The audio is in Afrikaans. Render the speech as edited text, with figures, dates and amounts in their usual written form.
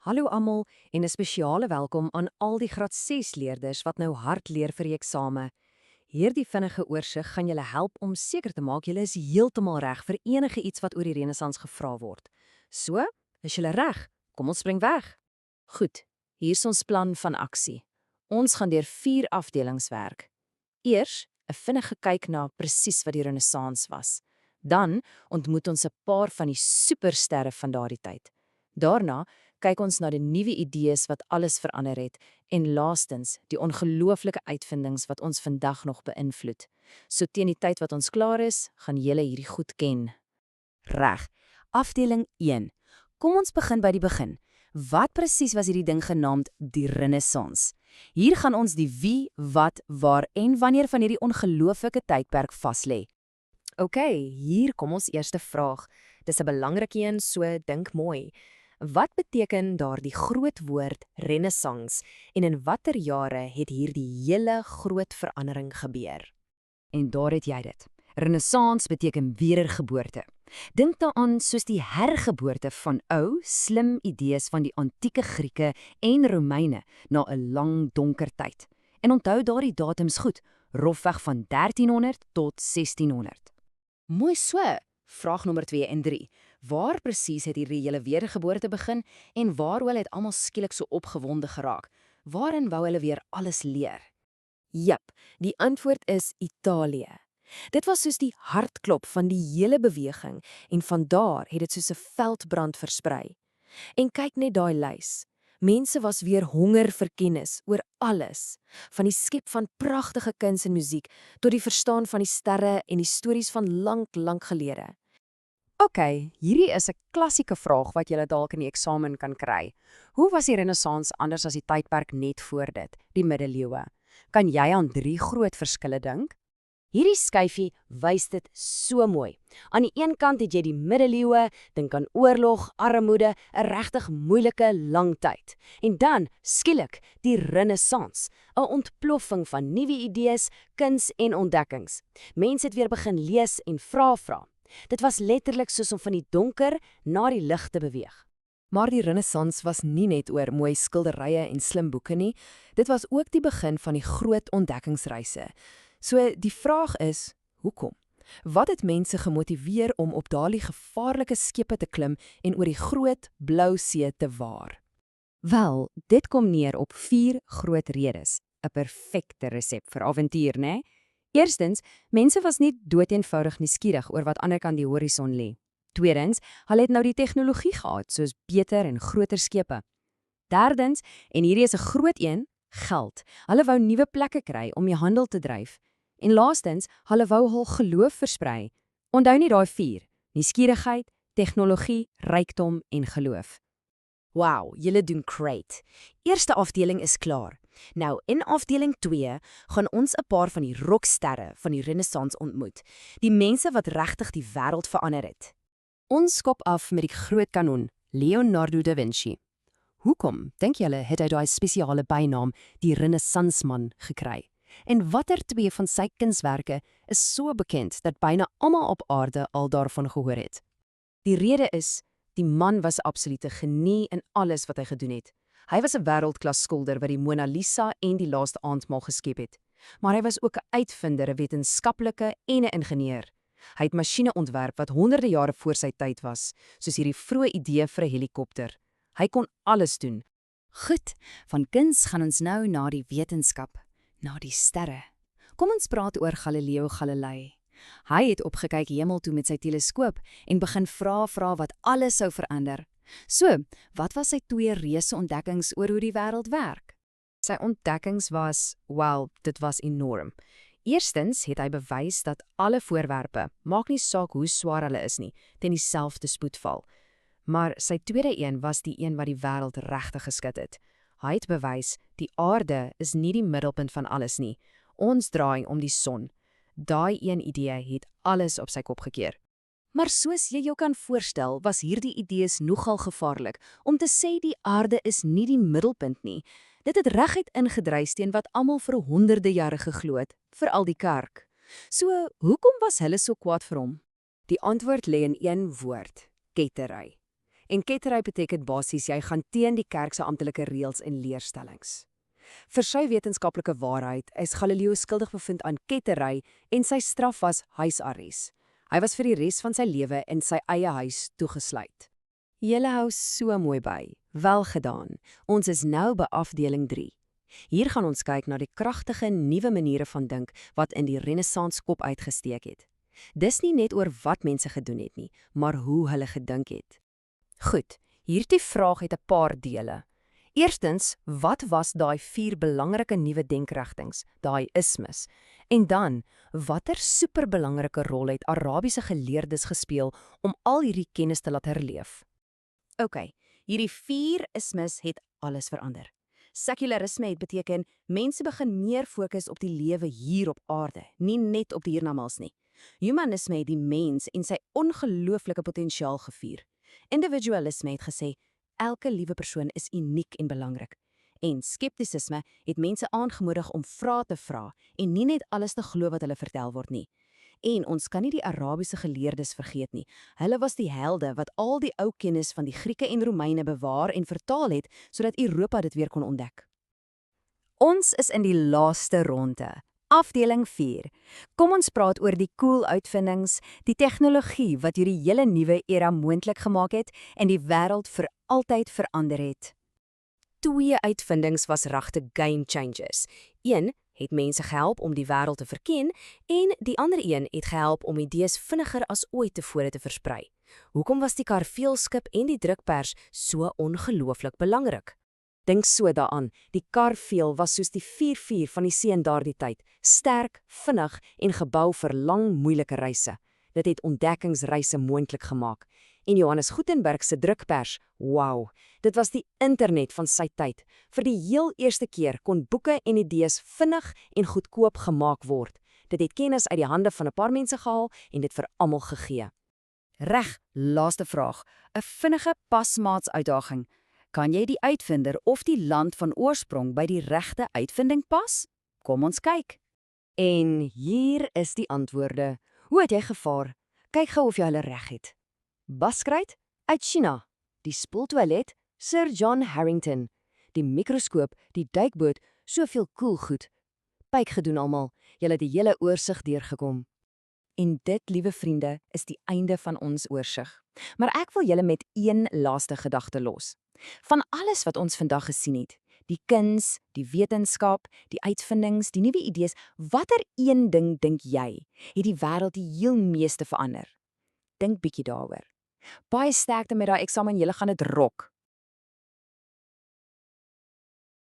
Hallo almal en 'n spesiale welkom aan al die graad 6 leerders wat nou hard leer vir die eksamen. Hierdie vinnige oorsig gaan julle help om seker te maak julle is heeltemal reg vir enige iets wat oor die renessans gevra word. So, is julle reg? Kom ons spring weg. Goed, hier is ons plan van aksie. Ons gaan deur 4 afdelings werk. Eers 'n vinnige kyk na presies wat die renessans was. Dan ontmoet ons 'n paar van die supersterre van daardie tyd. Daarna kyk ons na die nuwe idees wat alles verander het en laastens die ongelooflike uitvindings wat ons vandag nog beïnvloed. So teen die tyd wat ons klaar is, gaan julle hierdie goed ken. Reg. Afdeling 1. Kom ons begin by die begin. Wat presies was hierdie ding genaamd die Renessans? Hier gaan ons die wie, wat, waar en wanneer van hierdie ongelooflike tydperk vaslê. OK, hier kom ons eerste vraag. Dis 'n belangrike een, so dink mooi. Wat beteken daardie groot woord renessans en in watter jare het hierdie hele groot verandering gebeur? En daar het jy dit. Renessans beteken wedergeboorte. Dink daaraan soos die hergeboorte van ou, slim idees van die antieke Grieke en Romeine na 'n lang donker tyd. En onthou daardie datums goed, rofweg van 1300 tot 1600. Mooi so. Vraag nommer 2 en 3. Waar presies het hierdie hele wedergeboorte begin en waaroor het almal skielik so opgewonde geraak? Waarin wou hulle weer alles leer? Jep, die antwoord is Italië. Dit was soos die hartklop van die hele beweging en van daar het dit soos 'n veldbrand versprei. En kyk net daai lys. Mense was weer honger vir kennis oor alles, van die skep van pragtige kuns en musiek tot die verstaan van die sterre en die stories van lank gelede. OK, hierdie is 'n klassieke vraag wat jy dalk in die eksamen kan kry. Hoe was die Renessans anders as die tydperk net voor dit, die middeleeue? Kan jy aan 3 groot verskille dink? Hierdie skyfie wys dit so mooi. Aan die een kant het jy die middeleeue, dink aan oorlog, armoede, 'n regtig moeilike lang tyd. En dan, skielik, die Renessans, 'n ontploffing van nuwe idees, kuns en ontdekkings. Mense het weer begin lees en vra. Dit was letterlik soos om van die donker na die lig te beweeg. Maar die Renessans was nie net oor mooi skilderye en slim boeke nie, dit was ook die begin van die groot ontdekkingsreise. So die vraag is, hoekom? Wat het mense gemotiveer om op daardie gevaarlike skepe te klim en oor die groot blou see te vaar? Wel, dit kom neer op 4 groot redes. 'n Perfekte resep vir avontuur, né? Eerstens, mense was nie doeteenvoudig nuuskierig oor wat aanderkant die horison lê. Tweedens, hulle het nou die tegnologie gehad, soos beter en groter skepe. Derdens, en hierdie is 'n groot een, geld. Hulle wou nuwe plekke kry om die handel te dryf. En laastens, hulle wou hul geloof versprei. Onthou nie daai 4: nuuskierigheid, tegnologie, rykdom en geloof. Wow, julle doen great. Eerste afdeling is klaar. Nou, in afdeling 2 gaan ons 'n paar van die rocksterre van die Renessans ontmoet. Die mense wat regtig die wêreld verander het. Ons skop af met die groot kanon, Leonardo da Vinci. Hoekom, dink julle, het hy daai spesiale bynaam, die Renaissansman, gekry? En watter 2 van sy kunswerke is so bekend dat byna almal op aarde al daarvan gehoor het? Die rede is, die man was 'n absolute genie in alles wat hy gedoen het. Hy was 'n wêreldklas skilder wat die Mona Lisa en die Laaste Aandmaal geskep het. Maar hy was ook 'n uitvinder, 'n wetenskaplike en 'n ingenieur. Hy het masjiene ontwerp wat honderde jare voor sy tyd was, soos hierdie vroeë idee vir 'n helikopter. Hy kon alles doen. Goed, van kuns gaan ons nou na die wetenskap, na die sterre. Kom ons praat oor Galileo Galilei. Hy het opgekyk hemel toe met sy teleskoop en begin vra wat alles sou verander. So, wat was sy 2 reuse ontdekkings oor hoe die wêreld werk? Sy ontdekkings was, wel, dit was enorm. Eerstens het hy bewys dat alle voorwerpe, maak nie saak hoe swaar hulle is nie, teen dieselfde spoed val. Maar sy tweede een was die een wat die wêreld regtig geskit het. Hy het bewys, die aarde is nie die middelpunt van alles nie. Ons draai om die son. Daai een idee het alles op sy kop gekeer. Maar soos jy jou kan voorstel, was hierdie idees nogal gevaarlik, om te sê die aarde is nie die middelpunt nie. Dit het reguit ingedrys teen wat almal vir honderde jare geglo het, veral die kerk. So, hoekom was hulle so kwaad vir hom? Die antwoord lê in een woord: kettery. En kettery beteken basies jy gaan teen die kerk se amptelike reëls en leerstellings. Vir sy wetenskaplike waarheid is Galileo skuldig bevind aan kettery en sy straf was huisarrest. Hy was vir die res van sy lewe in sy eie huis toegesluit. Julle hou so mooi by. Wel gedaan. Ons is nou by afdeling 3. Hier gaan ons kyk na die kragtige nuwe maniere van dink wat in die Renessans kop uitgesteek het. Dis nie net oor wat mense gedoen het nie, maar hoe hulle gedink het. Goed, hierdie vraag het 'n paar dele. Eerstens, wat was daai 4 belangrike nuwe denkrigtings, daai ismes? En dan, watter superbelangrike rol het Arabiese geleerdes gespeel om al hierdie kennis te laat herleef? OK, hierdie 4 ismes het alles verander. Sekularisme het beteken mense begin meer fokus op die lewe hier op aarde, nie net op die hiernamaals nie. Humanisme het die mens en sy ongelooflike potensiaal gevier. Individualisme het gesê elke liewe persoon is uniek en belangrik. En skeptisisme het mense aangemoedig om vrae te vra en nie net alles te glo wat hulle vertel word nie. En ons kan nie die Arabiese geleerdes vergeet nie. Hulle was die helde wat al die ou kennis van die Grieke en Romeine bewaar en vertaal het sodat Europa dit weer kon ontdek. Ons is in die laaste ronde. Afdeling 4. Kom ons praat oor die cool uitvindings, die tegnologie wat hierdie hele nuwe era moontlik gemaak het en die wêreld vir altyd verander het. 2 uitvindings was regte game changers. Een het mense gehelp om die wêreld te verken en die ander een het gehelp om idees vinniger as ooit tevore te versprei. Hoekom was die karveelskip en die drukpers so ongelooflik belangrik? Dink so daaraan, die karveel was soos die 4-4 van die see in daardie tyd, sterk, vinnig en gebou vir lang, moeilike reise. Dit het ontdekkingsreise moontlik gemaak. En Johannes Gutenberg se drukpers, wow, dit was die internet van sy tyd. Vir die heel eerste keer kon boeke en idees vinnig en goedkoop gemaak word. Dit het kennis uit die hande van 'n paar mense gehaal en dit vir almal gegee. Reg, laaste vraag. 'n Vinnige pasmaats uitdaging. Kan jy die uitvinder of die land van oorsprong by die regte uitvinding pas? Kom ons kyk. En hier is die antwoorde. Hoe het jy gevaar? Kyk gou of jy hulle reg het. Baskruit uit China. Die spoeltoilet, Sir John Harrington. Die mikroskoop, die duikboot, soveel cool goed. Pyk gedoen almal, julle het die hele oorsig deurgekom. En dit, liewe vriende, is die einde van ons oorsig. Maar ek wil julle met een laaste gedagte los. Van alles wat ons vandag gesien het, die kuns, die wetenskap, die uitvindings, die nuwe idees, watter een ding dink jy het die wêreld die heel meeste verander? Dink bietjie daaroor. Baie sterkte met daai eksamen, julle gaan dit rok.